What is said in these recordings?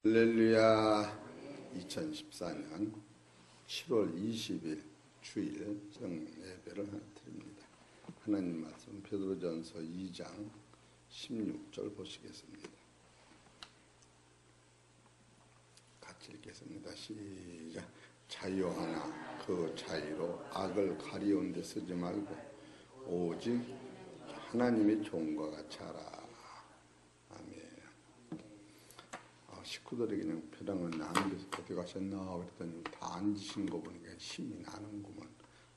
할렐루야. 2014년 7월 20일 주일 성예배를 하나 드립니다. 하나님 말씀 베드로전서 2장 16절 보시겠습니다. 같이 읽겠습니다. 시작. 자유하나 그 자유로 악을 가리운 데 쓰지 말고 오직 하나님의 종과 같이 하라. 식구들이 그냥 벼랑을 나누면서 어디 가셨나 그랬더니 다 앉으신 거 보니까 힘이 나는구먼.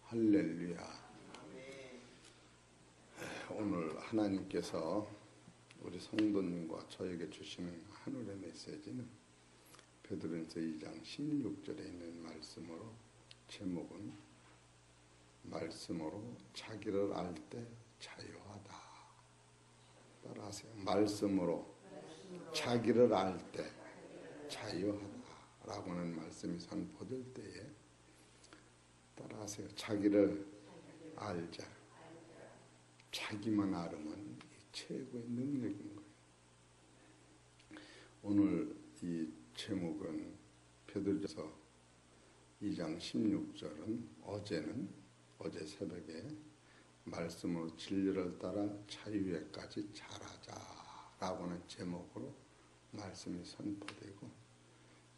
할렐루야. 오늘 하나님께서 우리 성도님과 저에게 주시는 하늘의 메시지는 베드로전서 2장 16절에 있는 말씀으로, 제목은 말씀으로 자기를 알 때 자유하다. 따라하세요. 말씀으로 자기를 알 때 자유하다라고 하는 말씀이 선포될 때에 따라하세요. 자기를 알자. 자기만 알으면 최고의 능력인 거예요. 오늘 이 제목은 베드로전서 2장 16절은 어제 새벽에 말씀으로 진리를 따라 자유에까지 자라자라고 하는 제목으로 말씀이 선포되고,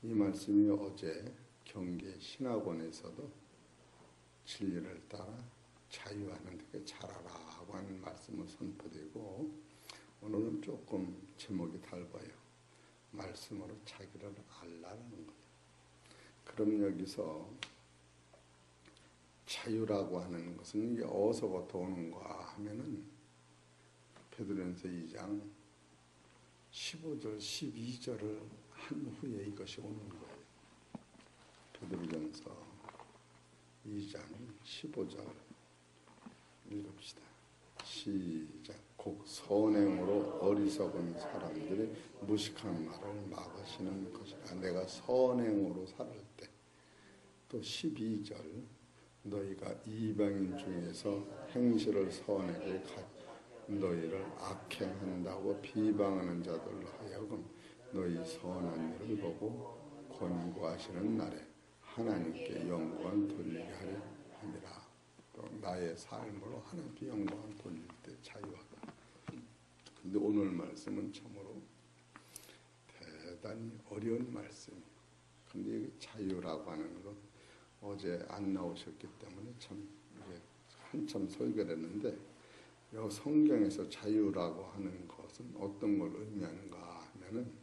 이 말씀이 어제 경계 신학원에서도 진리를 따라 자유하는 데 자라라고 하는 말씀을 선포되고, 오늘은 조금 제목이 달라요. 말씀으로 자기를 알라는 거예요. 그럼 여기서 자유라고 하는 것은 이게 어디서부터 오는가 하면은 베드로전서 2장 15절, 12절을 한 후에 이것이 오는 거예요. 베드로전서 2장 15절 읽읍시다. 시작. 곡 선행으로 어리석은 사람들이 무식한 말을 막으시는 것이라. 내가 선행으로 살을 때. 또 12절. 너희가 이방인 중에서 행실을 선하게 너희를 악행한다고 비방하는 자들로 하여금 너희 선한 일을 보고 권고하시는 날에 하나님께 영광을 돌리게 하려 함이라. 또 나의 삶으로 하나님께 영광을 돌릴 때 자유하다. 근데 오늘 말씀은 참으로 대단히 어려운 말씀이에요. 근데 이 자유라고 하는 건 어제 안 나오셨기 때문에 참 이게 한참 설교를 했는데, 이 성경에서 자유라고 하는 것은 어떤 걸 의미하는가 하면은,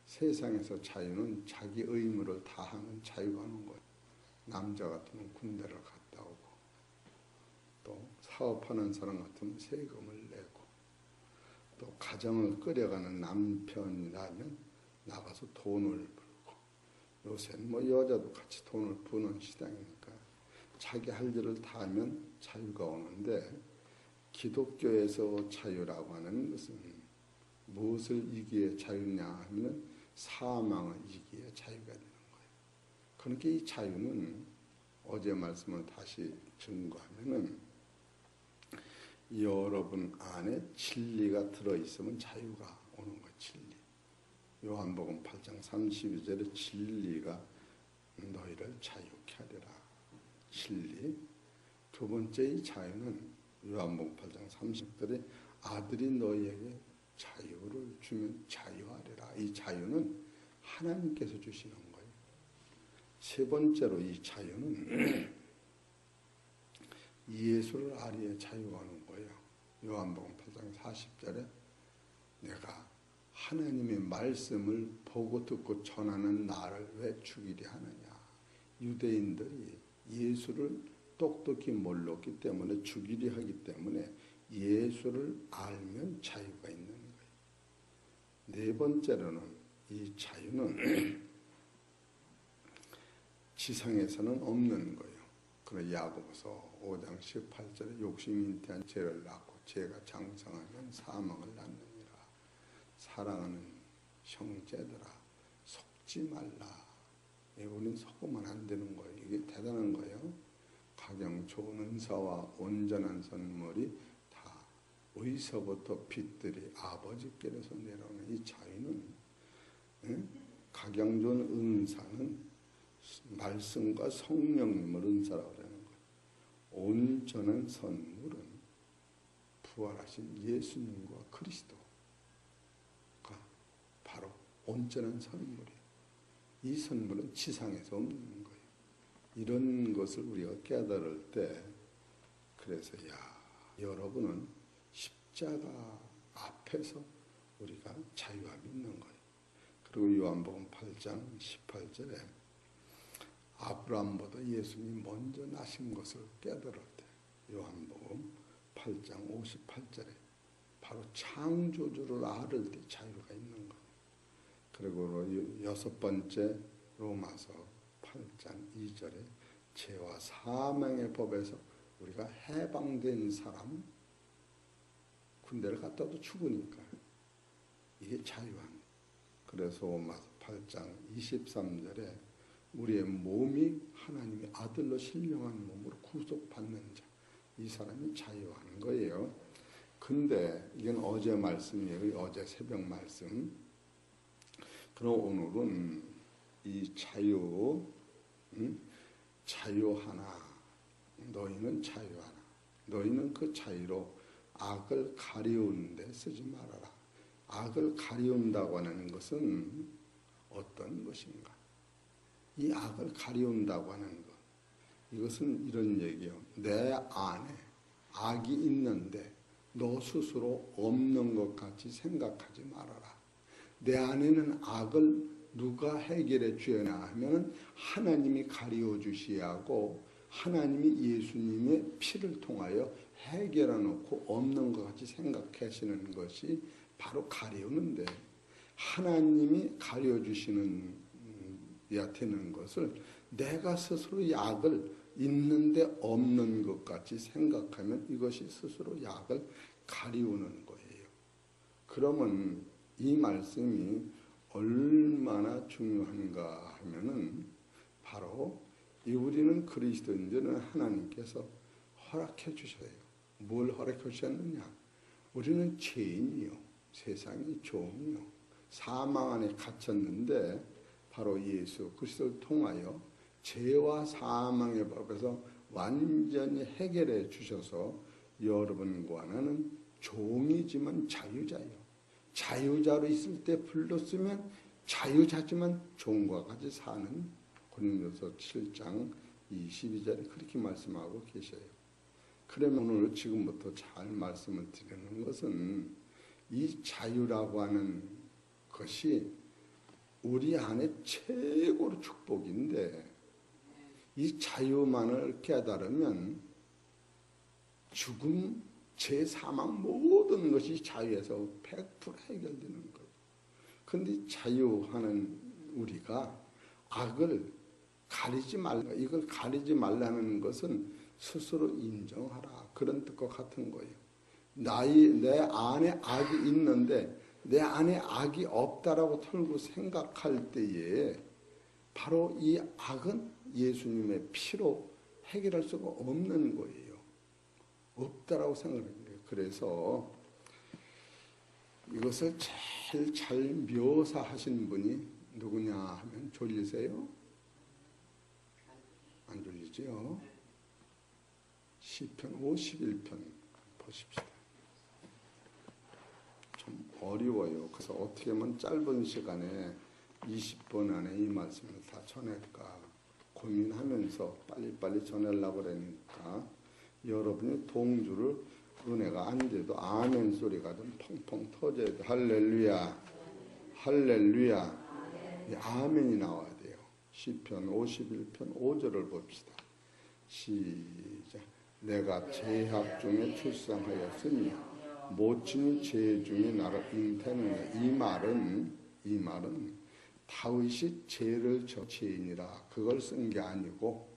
세상에서 자유는 자기 의무를 다하는 자유가 하는 거예요. 남자 같으면 군대를 갔다 오고, 또 사업하는 사람 같으면 세금을 내고, 또 가정을 끌어가는 남편이라면 나가서 돈을 벌고, 요새는 뭐 여자도 같이 돈을 버는 시대니까 자기 할 일을 다 하면 자유가 오는데, 기독교에서 자유라고 하는 것은 무엇을 이기에 자유냐 하면 사망을 이기에 자유가 되는 거예요. 그러니까 이 자유는 어제 말씀을 다시 증거하면은 여러분 안에 진리가 들어있으면 자유가 오는 거예요. 진리. 요한복음 8장 32절에 진리가 너희를 자유케 하리라. 진리. 두 번째의 자유는 요한복음 8장 30절에 아들이 너희에게 자유를 주면 자유하리라. 이 자유는 하나님께서 주시는 거예요. 세 번째로 이 자유는 예수를 알기에 자유가 오는 거예요. 요한복음 8장 40절에 내가 하나님의 말씀을 보고 듣고 전하는 나를 왜 죽이려 하느냐. 유대인들이 예수를 똑똑히 몰랐기 때문에 죽이려 하기 때문에 예수를 알면 자유가 있는 거예요. 네 번째로는 이 자유는 지상에서는 없는 거예요. 그래서 야고보서 5장 18절에 욕심 잉태한 죄를 낳고 죄가 장성하면 사망을 낳느니라. 사랑하는 형제들아, 속지 말라. 우리는 속으면 안 되는 거예요. 이게 대단한 거예요. 가령 좋은 은사와 온전한 선물이 다 어디서부터 빛들이 아버지께로서 내려오는 이 자유는 박영준 은사는 말씀과 성령님을 은사라고 하는 거예요. 온전한 선물은 부활하신 예수님과 그리스도가 바로 온전한 선물이에요. 이 선물은 지상에서 없는 거예요. 이런 것을 우리가 깨달을 때 그래서 여러분은 십자가 앞에서 우리가 자유함이 있는 거예요. 그리고 요한복음 8장 18절에 아브라함보다 예수님이 먼저 나신 것을 깨달을 때 요한복음 8장 58절에 바로 창조주를 알을 때 자유가 있는 거예요. 그리고 여섯 번째 로마서 8장 2절에 죄와 사망의 법에서 우리가 해방된 사람 군대를 갔다도 죽으니까 이게 자유함. 그래서 로마서 8장 23절에 우리의 몸이 하나님의 아들로 신령한 몸으로 구속받는 자, 이 사람이 자유하는 거예요. 근데 이건 어제 말씀이에요. 어제 새벽 말씀. 그럼 오늘은 이 자유 하나, 너희는 자유하나. 너희는 그 자유로 악을 가리우는 데 쓰지 말아라. 악을 가리운다고 하는 것은 어떤 것인가? 이 악을 가리운다고 하는 것, 이것은 이런 얘기예요. 내 안에 악이 있는데 너 스스로 없는 것 같이 생각하지 말아라. 내 안에는 악을 누가 해결해 주어야 하면 하나님이 가리워 주셔야 하고 하나님이 예수님의 피를 통하여 해결해 놓고 없는 것 같이 생각하시는 것이 바로 가리우는데, 하나님이 가려 주시는 되는 것을 내가 스스로 약을 있는데 없는 것 같이 생각하면 이것이 스스로 약을 가리우는 거예요. 그러면 이 말씀이 얼마나 중요한가 하면은 바로 우리는 그리스도인들은 하나님께서 허락해 주셔요. 뭘 허락해 주셨느냐? 우리는 죄인이요, 세상의 종이요, 사망 안에 갇혔는데 바로 예수 그리스도를 통하여 죄와 사망의 법에서 완전히 해결해 주셔서 여러분과 나는 종이지만 자유자예요. 자유자로 있을 때 불렀으면 자유자지만 종과 같이 사는 고린도서 7장 22절에 그렇게 말씀하고 계셔요. 그러면 오늘 지금부터 잘 말씀을 드리는 것은 이 자유라고 하는 것이 우리 안에 최고로 축복인데, 이 자유만을 깨달으면 죽음, 죄, 사망 모든 것이 자유에서 100% 해결되는 거예요. 그런데 자유하는 우리가 악을 가리지 말라, 이걸 가리지 말라는 것은 스스로 인정하라, 그런 뜻과 같은 거예요. 내 안에 악이 있는데 내 안에 악이 없다라고 털고 생각할 때에 바로 이 악은 예수님의 피로 해결할 수가 없는 거예요. 없다라고 생각합니다. 그래서 이것을 제일 잘 묘사하신 분이 누구냐 하면 졸리세요? 안 졸리죠? 시편 51편 보십시다. 좀 어려워요. 그래서 어떻게 하면 짧은 시간에 20분 안에 이 말씀을 다 전할까 고민하면서 빨리빨리 전하려고 그러니까 여러분이 동주를 은혜가 안 돼도 아멘 소리가 좀 펑펑 터져야 돼. 할렐루야, 할렐루야. 아멘이 나와야 돼요. 시편 51편 5절을 봅시다. 시작. 내가 죄악 중에 출생하였으니 모친이 죄 중에 나를 잉태하느냐. 이 말은 다윗이 죄를 져 죄인이라 그걸 쓴 게 아니고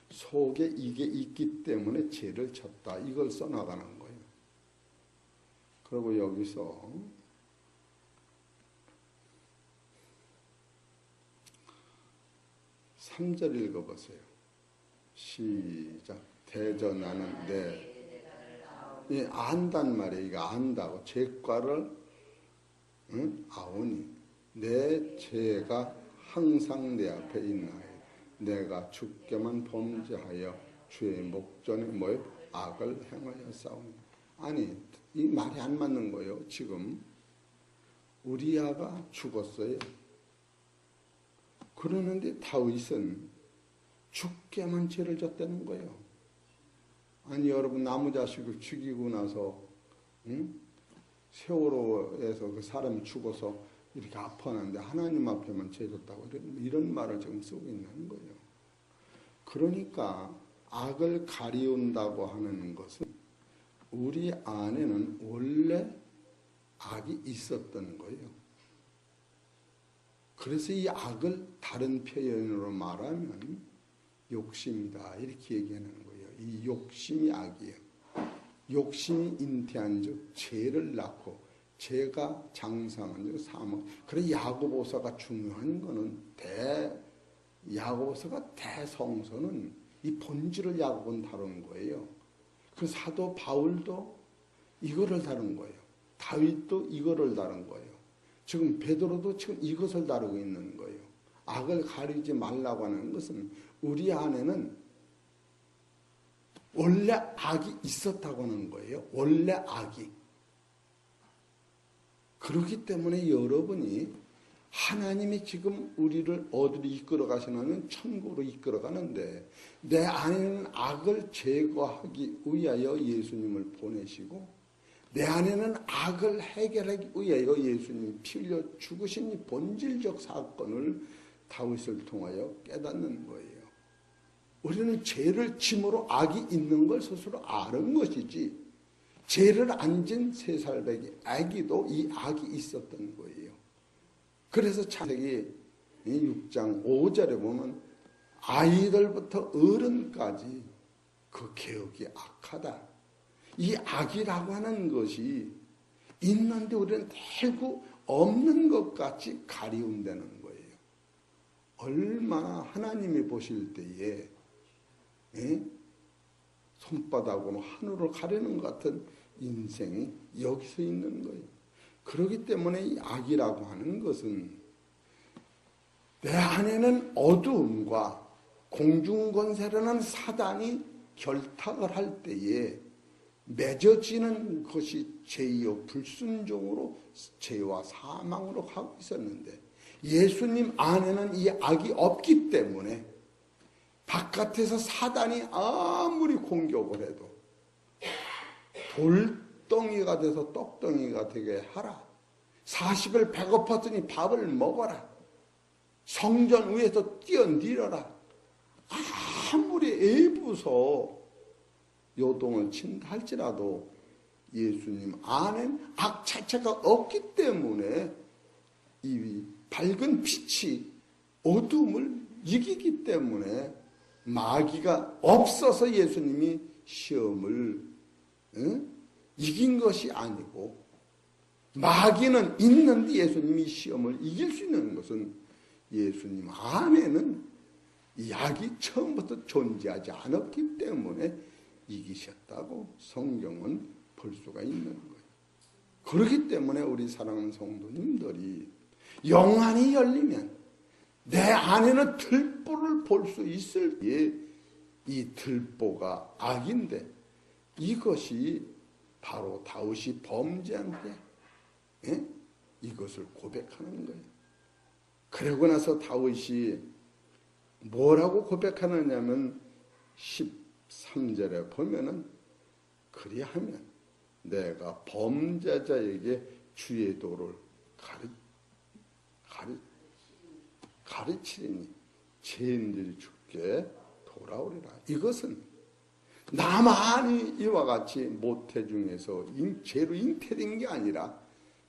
속에 이게 있기 때문에 죄를 졌다, 이걸 써나가는 거예요. 그리고 여기서 3절 읽어보세요. 시작. 대전하는 내 안단 말이에요. 이거 안다고. 죄과를 아오니 내 죄가 항상 내 앞에 있나이다. 내가 주께만 범죄하여 주의 목전에 뭐요? 악을 행하여 싸웁니다. 아니, 이 말이 안 맞는 거예요. 지금 우리아가 죽었어요. 그러는데 다윗은 주께만 죄를 졌다는 거예요. 아니, 여러분 나무 자식을 죽이고 나서 세월호에서 그 사람이 죽어서 이렇게 아파하는데 하나님 앞에만 죄 졌다고 이런 말을 지금 쓰고 있는 거예요. 그러니까 악을 가리운다고 하는 것은 우리 안에는 원래 악이 있었던 거예요. 그래서 이 악을 다른 표현으로 말하면 욕심이다 이렇게 얘기하는 거예요. 이 욕심이 악이에요. 욕심이 잉태한 즉 죄를 낳고 죄가 장상한 즉 사망. 그래 야고보서가 중요한 거는 야고보서가 대성서는 이 본질을 야고보는 다룬 거예요. 그 사도 바울도 이거를 다룬 거예요. 다윗도 이거를 다룬 거예요. 지금 베드로도 지금 이것을 다루고 있는 거예요. 악을 가리지 말라고 하는 것은 우리 안에는 원래 악이 있었다고 하는 거예요. 원래 악이. 그렇기 때문에 여러분이 하나님이 지금 우리를 어디로 이끌어 가시냐면 천국으로 이끌어 가는데 내 안에는 악을 제거하기 위하여 예수님을 보내시고 내 안에는 악을 해결하기 위하여 예수님이 피 흘려 죽으신 이 본질적 사건을 다윗을 통하여 깨닫는 거예요. 우리는 죄를 짐으로 악이 있는 걸 스스로 아는 것이지 죄를 안 진 3살배기 아기도 이 악이 있었던 거예요. 그래서 창세기 6장 5절에 보면 아이들부터 어른까지 그 개혁이 악하다. 이 악이라고 하는 것이 있는데 우리는 대고 없는 것 같이 가리운다는 거예요. 얼마나 하나님이 보실 때에 손바닥으로 하늘을 가리는 것 같은 인생이 여기서 있는 거예요. 그렇기 때문에 이 악이라고 하는 것은 내 안에는 어두움과 공중권세라는 사단이 결탁을 할 때에 맺어지는 것이 죄요 불순종으로 죄와 사망으로 가고 있었는데 예수님 안에는 이 악이 없기 때문에 바깥에서 사단이 아무리 공격을 해도 돌덩이가 돼서 떡덩이가 되게 하라. 40일 배고팠더니 밥을 먹어라. 성전 위에서 뛰어내려라. 아무리 애부서 요동을 친다 할지라도 예수님 안엔 악 자체가 없기 때문에 이 밝은 빛이 어둠을 이기기 때문에 마귀가 없어서 예수님이 시험을 이긴 것이 아니고 마귀는 있는데 예수님이 시험을 이길 수 있는 것은 예수님 안에는 이 악이 처음부터 존재하지 않았기 때문에 이기셨다고 성경은 볼 수가 있는 거예요. 그렇기 때문에 우리 사랑하는 성도님들이 영안이 열리면 내 안에는 들보를 볼 수 있을 때에 이 들보가 악인데 이것이 바로 다윗이 범죄한 게 이것을 고백하는 거예요. 그러고 나서 다윗이 뭐라고 고백하느냐면 13절에 보면은 그리하면 내가 범죄자에게 주의 도를 가르치리니 죄인들이 죽게 돌아오리라. 이것은 나만이 이와 같이 모태 중에서 죄로 잉태된 게 아니라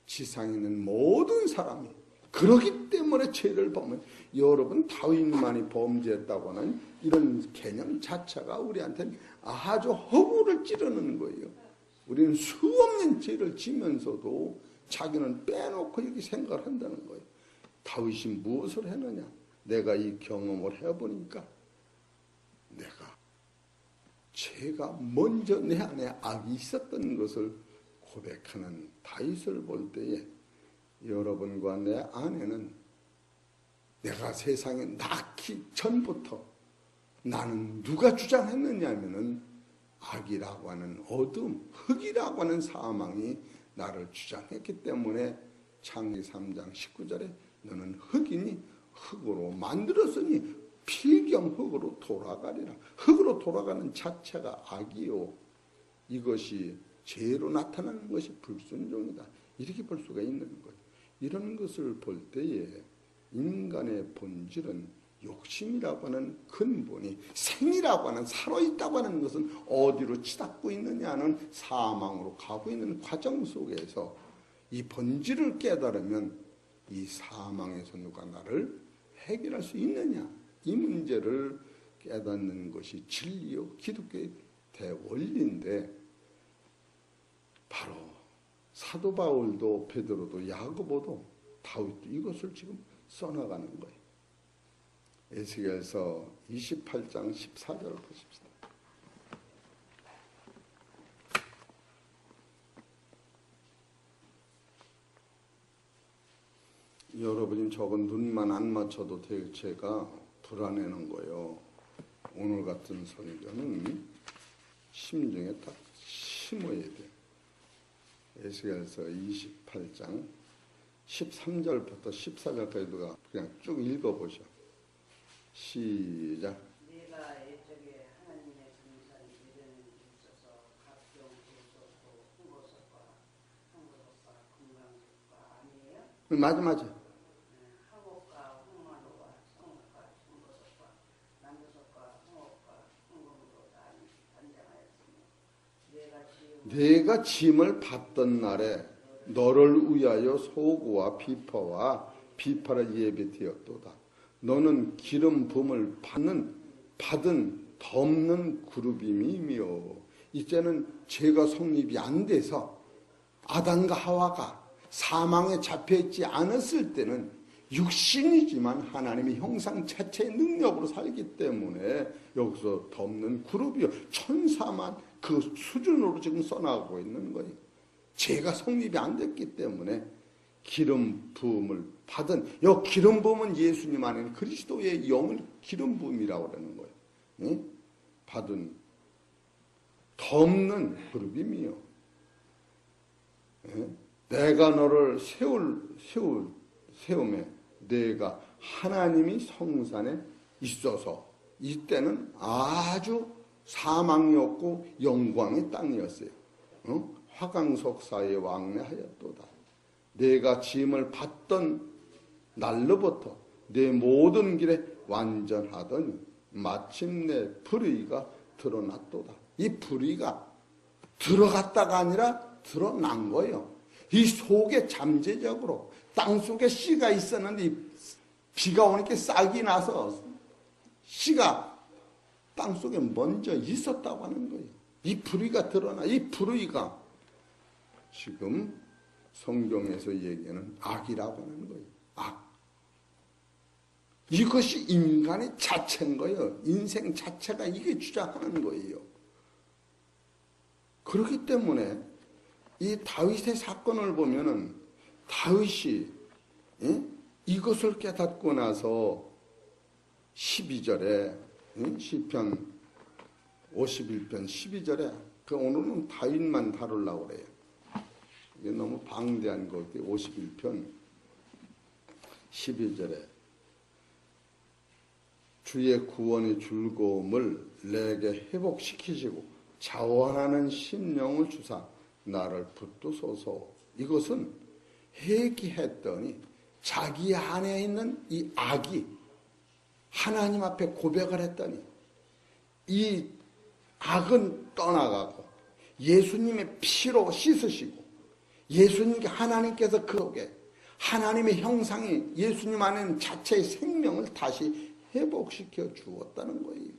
지상에 있는 모든 사람이 그러기 때문에 죄를 범한 여러분 다윗만이 범죄했다고 하는 이런 개념 자체가 우리한테는 아주 허구를 찌르는 거예요. 우리는 수없는 죄를 지면서도 자기는 빼놓고 이렇게 생각을 한다는 거예요. 다윗이 무엇을 했느냐? 내가 이 경험을 해보니까 내가 죄가 먼저 내 안에 악이 있었던 것을 고백하는 다윗을 볼 때에 여러분과 내 안에는 내가 세상에 낳기 전부터 나는 누가 주장했느냐 하면은 악이라고 하는 어둠, 흑이라고 하는 사망이 나를 주장했기 때문에 창세기 3장 19절에 너는 흑이니 흑으로 만들었으니 필경 흑으로 돌아가리라. 흑으로 돌아가는 자체가 악이요. 이것이 죄로 나타나는 것이 불순종이다. 이렇게 볼 수가 있는 거예요. 이런 것을 볼 때에 인간의 본질은 욕심이라고 하는 근본이 생이라고 하는 살아있다고 하는 것은 어디로 치닫고 있느냐는 사망으로 가고 있는 과정 속에서 이 본질을 깨달으면 이 사망에서 누가 나를 해결할 수 있느냐 이 문제를 깨닫는 것이 진리요 기독교의 대원리인데 바로 사도 바울도 베드로도 야고보도 다윗도 이것을 지금 써나가는 거예요. 에스겔서 28장 14절을 보십시다. 여러분이 저거 눈만 안 맞춰도 제가 불안해는 거예요. 오늘 같은 설교는 심중에 딱 심어야 돼요. 에스겔서 28장 13절부터 14절까지 누가 그냥 쭉 읽어보셔. 시작. 내가 옛적에 하나님의 전산 예전에 있어서 각종 불소도 홍보석과 금강석과 아니에요? 맞아. 하곡과 홍마노와 성과 홍보석과 남부석과 홍옥과 홍금으로 단장하였으니 내가 짐을 받던 날에 너를 위하여 소고와 비파를 예비되었도다. 너는 기름 부음을 받은 덮는 그룹임이며 이제는 죄가 성립이 안 돼서 아담과 하와가 사망에 잡혀있지 않았을 때는 육신이지만 하나님의 형상 자체의 능력으로 살기 때문에 여기서 덮는 그룹이요 천사만 그 수준으로 지금 써나가고 있는 거예요. 죄가 성립이 안 됐기 때문에 기름 부음을 받은 이 기름 부음은 예수님 안에 그리스도의 영을 기름 부음이라고 그러는 거예요. 예? 받은 덮는 그룹이며 예? 내가 너를 세우매 내가 하나님이 성산에 있어서 이때는 아주 사망이 없고 영광의 땅이었어요. 화강석사에 왕래하였도다. 내가 짐을 받던 날로부터 내 모든 길에 완전하더니 마침내 불의가 드러났도다. 이 불의가 들어갔다가 아니라 드러난 거예요. 이 속에 잠재적으로 땅속에 씨가 있었는데 비가 오니까 싹이 나서 씨가 땅속에 먼저 있었다고 하는 거예요. 이 불의가 드러나. 이 불의가 지금 성경에서 얘기하는 악이라고 하는 거예요. 악. 이것이 인간의 자체인 거예요. 인생 자체가 이게 주장하는 거예요. 그렇기 때문에 이 다윗의 사건을 보면은 다윗이 이것을 깨닫고 나서 12절에 시편 51편 12절에 오늘은 다윗만 다루려고 그래요. 이게 너무 방대한 거기 51편 12절에 주의 구원의 즐거움을 내게 회복시키시고 자원하는 심령을 주사 나를 붙드소서. 이것은 회개했더니 자기 안에 있는 이 악이 하나님 앞에 고백을 했더니 이 악은 떠나가고 예수님의 피로 씻으시고 예수님께 하나님께서 그 속에 하나님의 형상이 예수님 안에는 자체의 생명을 다시 회복시켜 주었다는 거예요.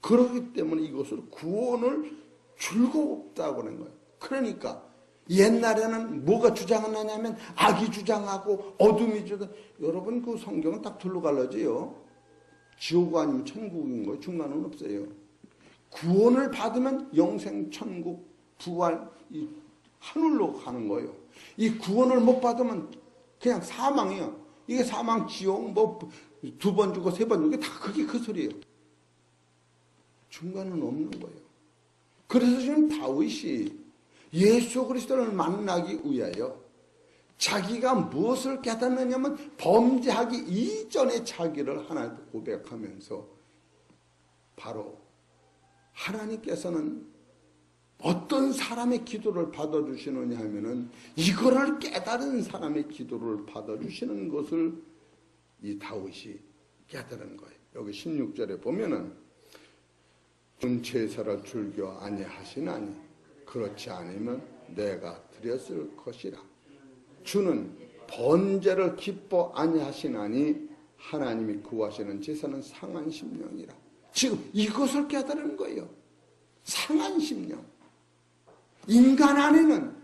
그렇기 때문에 이것을 구원을 즐겁다고 하는 거예요. 그러니까 옛날에는 뭐가 주장하냐면 악이 주장하고 어둠이 주장. 여러분 그 성경은 딱 둘로 갈라져요. 지옥 아니면 천국인 거예요. 중간은 없어요. 구원을 받으면 영생, 천국, 부활, 이 하늘로 가는 거예요. 이 구원을 못 받으면 그냥 사망이요. 이게 사망, 지옥, 뭐, 2번 주고 3번 주고 다 그게 그 소리예요. 중간은 없는 거예요. 그래서 지금 다윗이 예수 그리스도를 만나기 위하여 자기가 무엇을 깨닫느냐면 범죄하기 이전의 자기를 하나님께 고백하면서 바로 하나님께서는 어떤 사람의 기도를 받아주시느냐 하면은 이거를 깨달은 사람의 기도를 받아주시는 것을 이 다윗이 깨달은 거예요. 여기 16절에 보면은 제사를 즐겨 아니하시나니 그렇지 않으면 내가 드렸을 것이라. 주는 번제를 기뻐 아니하시나니 하나님이 구하시는 제사는 상한 심령이라. 지금 이것을 깨달은 거예요. 상한 심령. 인간 안에는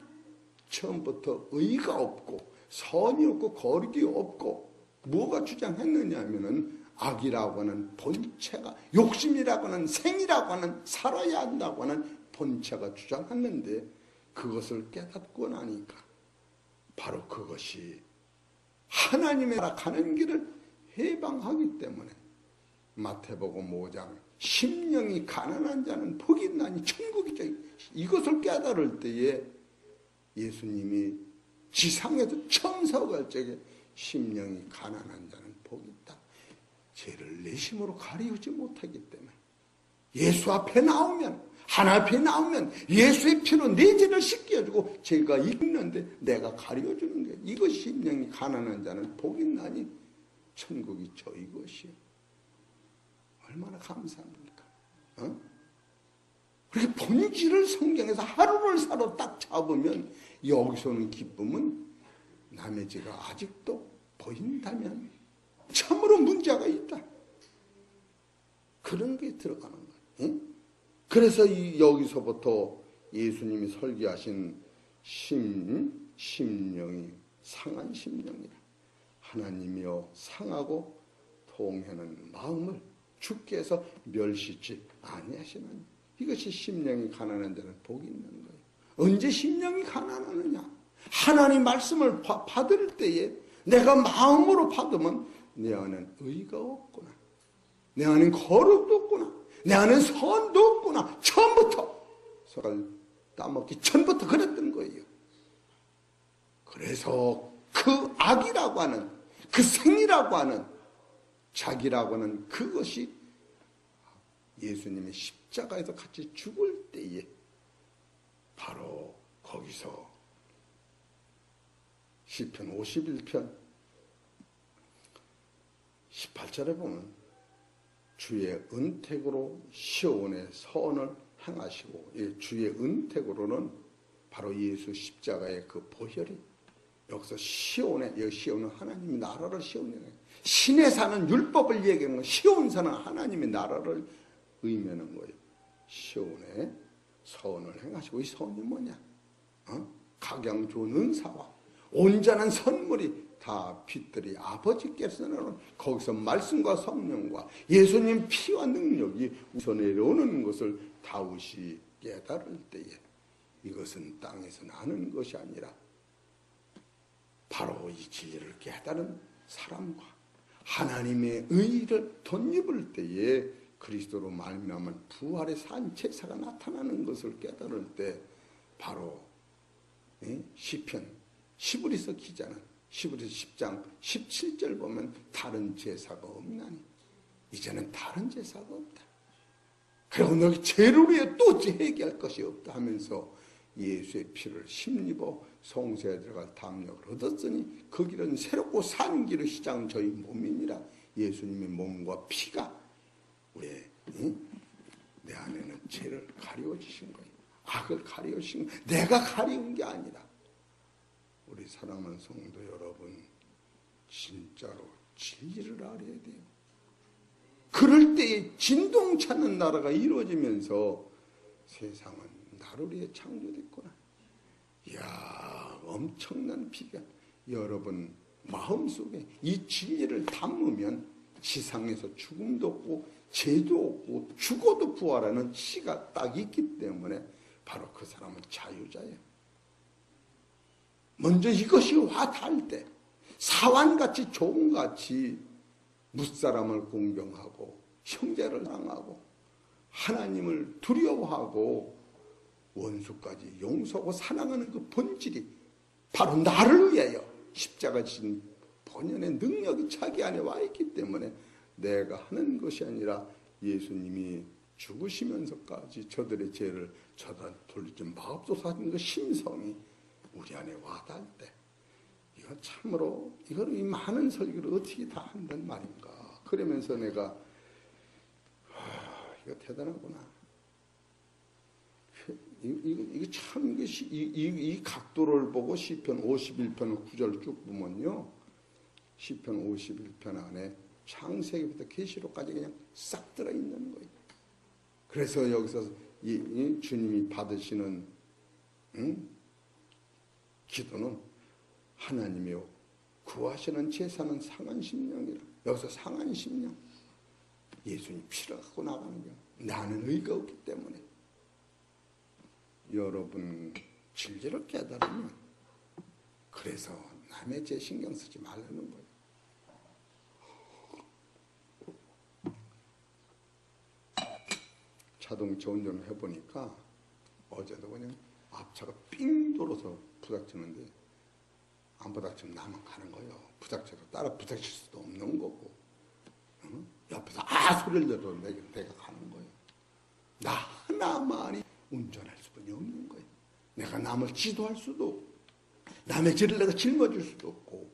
처음부터 의가 없고 선이 없고 거룩이 없고 뭐가 주장했느냐 하면은 악이라고 하는 본체가, 욕심이라고 하는 생이라고 하는 살아야 한다고 하는 본체가 주장했는데 그것을 깨닫고 나니까 바로 그것이 하나님의 나라 가는 길을 해방하기 때문에 마태복음 5장 심령이 가난한 자는 복이 있나니 천국이죠. 이것을 깨달을 때에 예수님이 지상에서 처음 서갈 적에 심령이 가난한 자는 복이 있다. 죄를 내심으로 가리우지 못하기 때문에 예수 앞에 나오면, 하나 앞에 나오면 예수의 피로 내 죄를 씻겨주고 죄가 있는데 내가 가려주는 거예요. 이것이 심령이 가난한 자는 복이 있나니 천국이 저 이것이요. 얼마나 감사합니까? 그렇게 본질을 성경에서 하루를 사로 딱 잡으면 여기서 오는 기쁨은 남의 죄가 아직도 보인다면 참으로 문제가 있다. 그런 게 들어가는 거예요. 그래서 여기서부터 예수님이 설계하신 심령이 상한 심령이라. 하나님이여 상하고 통하는 마음을 주께서 멸시치 아니하시나니. 이것이 심령이 가난한 자는 복이 있는 거예요. 언제 심령이 가난하느냐? 하나님 말씀을 받을 때에 내가 마음으로 받으면 내 안엔 의가 없구나. 내 안엔 거룩도 없구나. 내 안엔 선도 없구나. 처음부터 숟갈 따먹기 전부터 그랬던 거예요. 그래서 그 악이라고 하는, 그 생이라고 하는, 자기라고 하는 그것이 예수님의 십자가에서 같이 죽을 때에 바로 거기서 시편 51편 18절에 보면 주의 은택으로 시온의 선을 행하시고, 주의 은택으로는 바로 예수 십자가의 그 보혈이, 여기서 여기 시온은 하나님의 나라를 시온이에요. 신에 사는 율법을 얘기하는 거예요. 시온사는 하나님의 나라를 의미하는 거예요. 시온의 선을 행하시고, 이 선이 뭐냐? 각양 좋은 은사와 온전한 선물이 다 빛들이 아버지께서는 거기서 말씀과 성령과 예수님 피와 능력이 우선 내려오는 것을 다윗이 깨달을 때에 이것은 땅에서 나는 것이 아니라 바로 이 진리를 깨달은 사람과 하나님의 의를 덧입을 때에 그리스도로 말미암은 부활의 산제사가 나타나는 것을 깨달을 때 바로 시편 시브리서 기자는 시브리서 10장 17절 보면 다른 제사가 없나니 이제는 다른 제사가 없다. 그리고 너희 죄를 위해 또 해결할 것이 없다 하면서 예수의 피를 힘입어 성소에 들어갈 담력을 얻었으니 그 길은 새롭고 산 길의 시장 저희 몸이니라. 예수님의 몸과 피가 우리의 내 안에는 죄를 가리워주신 거예요. 악을 가리워주신 거예요. 내가 가리운 게 아니라. 우리 사랑하는 성도 여러분, 진짜로 진리를 알아야 돼요. 그럴 때에 진동 찾는 나라가 이루어지면서 세상은 나를 위해 창조됐구나. 이야, 엄청난 비가 여러분 마음속에 이 진리를 담으면 지상에서 죽음도 없고 죄도 없고 죽어도 부활하는 시가 딱 있기 때문에 바로 그 사람은 자유자예요. 먼저 이것이 와 닿을 때, 사환같이 종같이 무사람을 공경하고 형제를 사랑하고 하나님을 두려워하고 원수까지 용서하고 사랑하는 그 본질이 바로 나를 위하여 십자가 지신 본연의 능력이 자기 안에 와 있기 때문에 내가 하는 것이 아니라 예수님이 죽으시면서까지 저들의 죄를 저다 돌리지 마옵소서 하는 그 심성이 우리 안에 와닿을 때 이거 참으로 이걸 이 많은 설교를 어떻게 다 한단 말인가. 그러면서 내가 이거 대단하구나. 이거 참 이 각도를 보고 시편 51편 9절 쭉 보면요. 시편 51편 안에 창세기부터 계시록까지 그냥 싹 들어있는 거예요. 그래서 여기서 이 주님이 받으시는 기도는 하나님이요 구하시는 제사는 상한 심령이라. 여기서 상한 심령, 예수님 피를 갖고 나가는 거야. 나는 의가 없기 때문에. 여러분 진리를 깨달으면 그래서 남의 죄 신경 쓰지 말라는 거예요. 자동차 운전을 해보니까 어제도 그냥 앞차가 삥 돌아서 부닥치는데 안 부닥치면 나만 가는 거예요. 부닥쳐도 따라 부닥칠 수도 없는 거고, 응? 옆에서 소리를 들어도 내가 가는 거예요. 나 하나만이 운전할 수뿐이 없는 거예요. 내가 남을 지도할 수도 없고 남의 죄를 내가 짊어질 수도 없고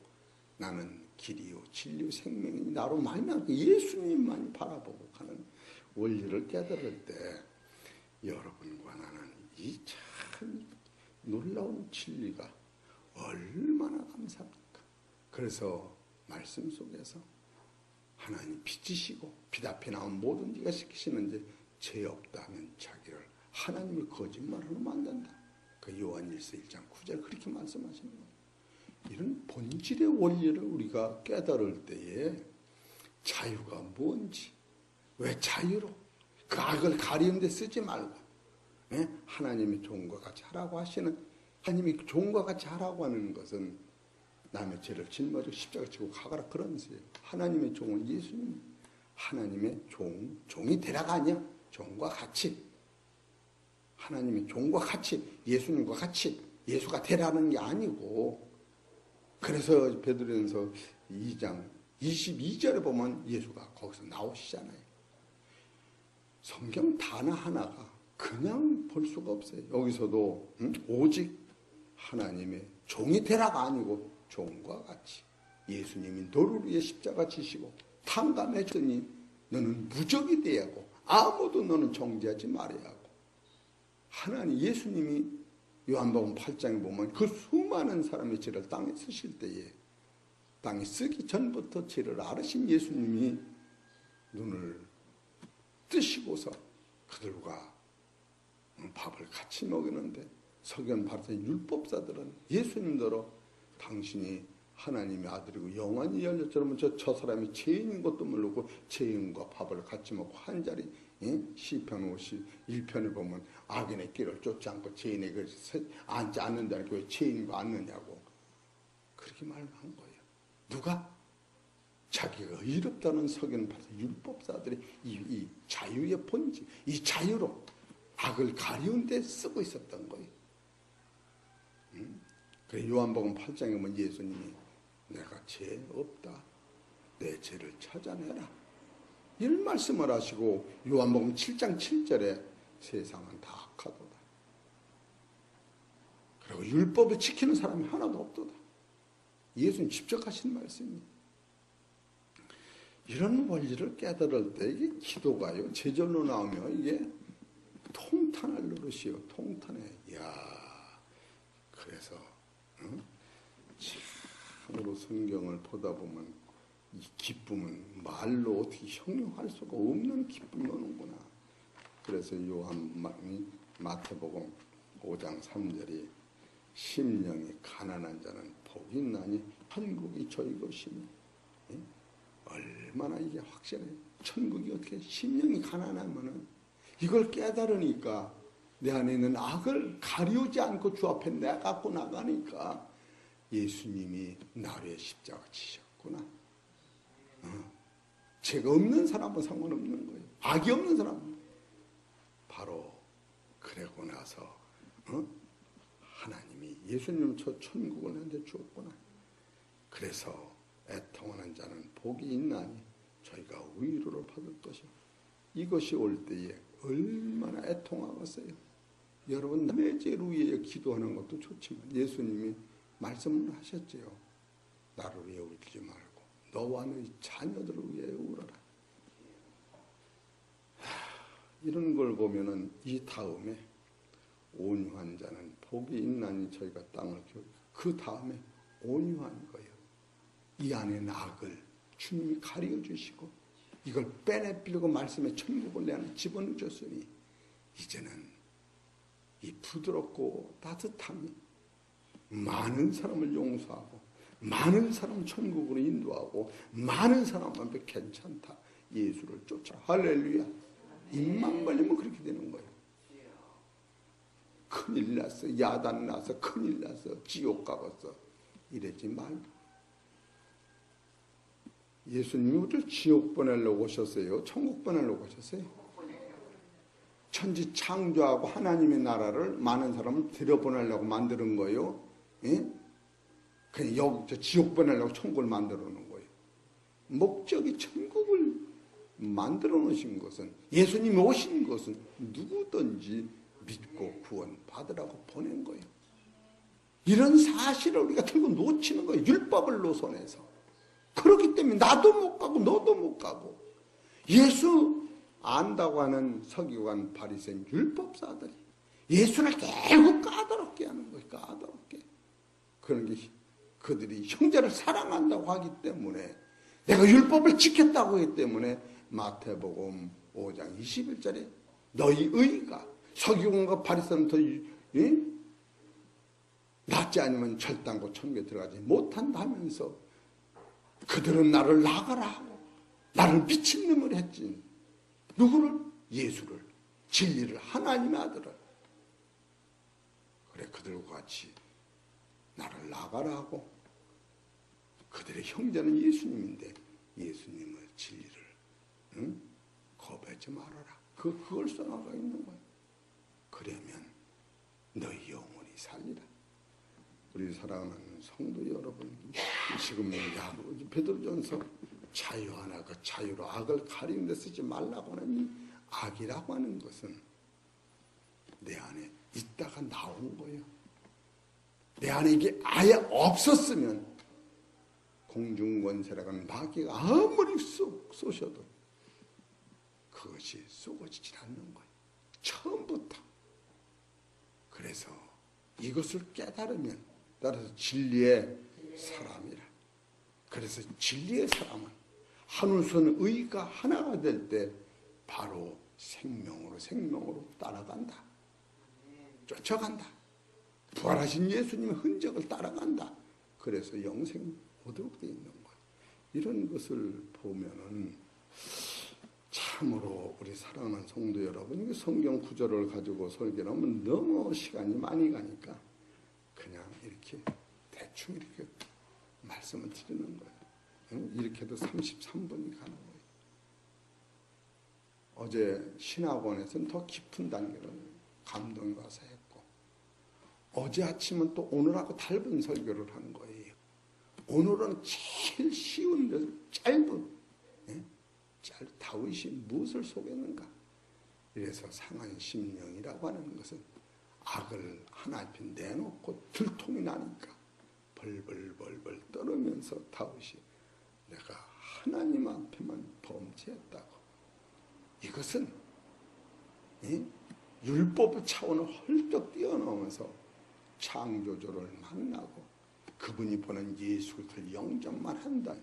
나는 길이요 진리요 생명이니 나로 말미암아 예수님만이 바라보고 가는 원리를 깨달을 때 여러분과 나는 이 참 놀라운 진리가 얼마나 감사합니까? 그래서 말씀 속에서 하나님 빚지시고 빛 앞에 나온 모든 네가 시키시는데 죄 없다면 자기를 하나님이 거짓말하러 만든다. 그 요한일서 1장 9절 그렇게 말씀하시는 거예요. 이런 본질의 원리를 우리가 깨달을 때에 자유가 뭔지, 왜 자유로 그 악을 가리는 데 쓰지 말고 하나님의 종과 같이 하라고 하시는, 하나님이 종과 같이 하라고 하는 것은 남의 죄를 짊어지고 십자가 지고 가거라 그런 뜻이에요. 하나님의 종은 예수님, 하나님의 종이 되라가 아니야. 종과 같이, 하나님의 종과 같이, 예수님과 같이 예수가 되라는 게 아니고, 그래서 베드로전서 2장 22절에 보면 예수가 거기서 나오시잖아요. 성경 단어 하나가 그냥 볼 수가 없어요. 여기서도 오직 하나님의 종이 되라가 아니고 종과 같이 예수님이 너를 위해 십자가 지시고 탕감해주니 너는 무적이 돼야 하고 아무도 너는 정죄하지 말아야 하고, 하나님 예수님이 요한복음 8장에 보면 그 수많은 사람의 죄를 땅에 쓰실 때에 땅에 쓰기 전부터 죄를 알으신 예수님이 눈을 뜨시고서 그들과 밥을 같이 먹이는데 서기관 바리새인 율법사들은 예수님더러 당신이 하나님의 아들이고 영안이 열렸처럼 저 사람이 죄인인 것도 모르고 죄인과 밥을 같이 먹고 한 자리, 시편 51편에 보면 악인의 길을 쫓지 않고 죄인의 길을 앉지 않는다니까 왜 죄인과 앉느냐고 그렇게 말한 거예요. 누가? 자기가 의롭다는 서기관 바리새인 율법사들이 이 자유의 본질, 이 자유로 악을 가리운 데 쓰고 있었던 거예요. 그래 요한복음 8장에 보면 예수님이 내가 죄 없다, 내 죄를 찾아내라 이런 말씀을 하시고, 요한복음 7장 7절에 세상은 다 악하도다, 그리고 율법을 지키는 사람이 하나도 없도다. 예수님 직접 하신 말씀입니다. 이런 원리를 깨달을 때 이게 기도가요 제절로 나오면 이게 통탄할 노릇이요. 통탄해. 이야, 그래서 참으로 성경을 보다 보면 이 기쁨은 말로 어떻게 형용할 수가 없는 기쁨이 오는구나. 그래서 마태복음 5장 3절이 심령이 가난한 자는 복이 있나니 천국이 저희 것이니, 얼마나 이게 확실해요. 천국이 어떻게, 심령이 가난하면은 이걸 깨달으니까 내 안에 있는 악을 가리우지 않고 주 앞에 내가 갖고 나가니까 예수님이 나를 위해 십자가 지셨구나. 죄가 없는 사람은 상관없는 거예요. 악이 없는 사람은. 바로 그러고 나서 하나님이 예수님은 저 천국을 내한테 주었구나. 그래서 애통하는 자는 복이 있나니 저희가 위로를 받을 것이요. 이것이 올 때에 얼마나 애통하겠어요. 여러분 남의 죄를 위해 기도하는 것도 좋지만 예수님이 말씀을 하셨지요. 나를 위해 울지 말고 너와 너희 자녀들을 위해 울어라. 이런 걸 보면은 이 다음에 온유한 자는 복이 있나니 저희가 땅을 그 다음에 온유한 거예요. 이 안에 악을 주님이 가려 주시고 이걸 빼내려고 말씀에 천국을 내 안에 집어넣어 줬으니 이제는 이 부드럽고 따뜻함이 많은 사람을 용서하고 많은 사람 천국으로 인도하고 많은 사람 앞에 괜찮다. 예수를 쫓아. 할렐루야. 입만 벌리면 그렇게 되는 거예요. 큰일 났어. 야단 나서 큰일 났어. 지옥 가봤어. 이러지 말고. 예수님이 우리를 지옥 보내려고 오셨어요? 천국 보내려고 오셨어요? 천지 창조하고 하나님의 나라를 많은 사람을 들여보내려고 만드는 거예요. 예? 그냥 여기 지옥 보내려고 천국을 만들어 놓은 거예요. 목적이 천국을 만들어 놓으신 것은 예수님이 오신 것은 누구든지 믿고 구원 받으라고 보낸 거예요. 이런 사실을 우리가 결국 놓치는 거예요. 율법을 노선해서. 그렇기 때문에 나도 못 가고 너도 못 가고 예수 안다고 하는 서기관 바리새인 율법사들이 예수를 계속 까다롭게 하는 거예요. 까다롭게. 그런 게 그들이 형제를 사랑한다고 하기 때문에 내가 율법을 지켰다고 하기 때문에 마태복음 5장 21절에 너희 의가 서기관과 바리새인은 더 낫지 않으면 절단고 천국에 들어가지 못한다 하면서 그들은 나를 나가라 하고 나를 미친놈을 했지. 누구를? 예수를. 진리를. 하나님의 아들을. 그래 그들과 같이 나를 나가라 하고 그들의 형제는 예수님인데 예수님의 진리를 거부하지 말아라. 그걸 써나가 있는 거예요. 그러면 너희 영혼이 살리라. 우리 사랑하는 성도 여러분, 지금 베드로전서 자유 하나 그 자유로 악을 가리는 데 쓰지 말라고 하는 이 악이라고 하는 것은 내 안에 있다가 나온 거예요. 내 안에 이게 아예 없었으면 공중권세라고 하는 마귀가 아무리 쏘셔도 그것이 쏘고지질 않는 거예요. 처음부터. 그래서 이것을 깨달으면 따라서 진리의 사람이라. 그래서 진리의 사람은 하늘선 의가 하나가 될 때 바로 생명으로 따라간다. 쫓아간다. 부활하신 예수님의 흔적을 따라간다. 그래서 영생이 오도록 되어 있는 거예요. 이런 것을 보면은 참으로 우리 사랑하는 성도 여러분, 성경 구절을 가지고 설교를 하면 너무 시간이 많이 가니까 그냥 이렇게 대충 이렇게 말씀을 드리는 거예요. 이렇게 해도 33분이 가는 거예요. 어제 신학원에서는 더 깊은 단계를 감동이 와서 했고 어제 아침은 또 오늘하고 다른 설교를 한 거예요. 오늘은 제일 쉬운 짧은 다윗이 무엇을 속였는가? 이래서 상한 심령이라고 하는 것은 악을 하나 앞에 내놓고 들통이 나니까 벌벌 떨으면서 다윗이 내가 하나님 앞에만 범죄했다고. 이것은 율법 차원을 헐떡 뛰어넘어서 창조주를 만나고 그분이 보는 예수 그리스도를 영접만 한다면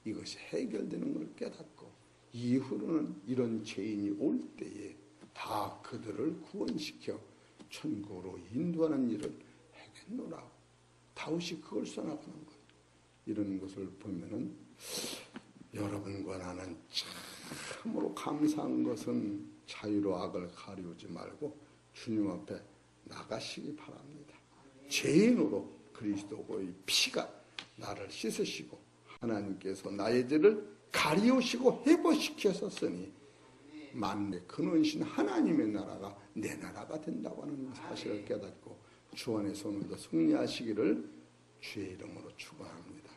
이것이 해결되는 걸 깨닫고 이후로는 이런 죄인이 올 때에 다 그들을 구원시켜 천국으로 인도하는 일을 하겠노라. 다윗이 그걸 써나가는 거예요. 이런 것을 보면은 여러분과 나는 참으로 감사한 것은 자유로 악을 가리우지 말고 주님 앞에 나가시기 바랍니다. 죄인으로 그리스도의 피가 나를 씻으시고 하나님께서 나의 죄를 가리우시고 회복시켰었으니 만물의 근원이신 하나님의 나라가 내 나라가 된다고 하는 사실을 깨닫고 주 안에서 오늘도 승리하시기를 주의 이름으로 축원합니다.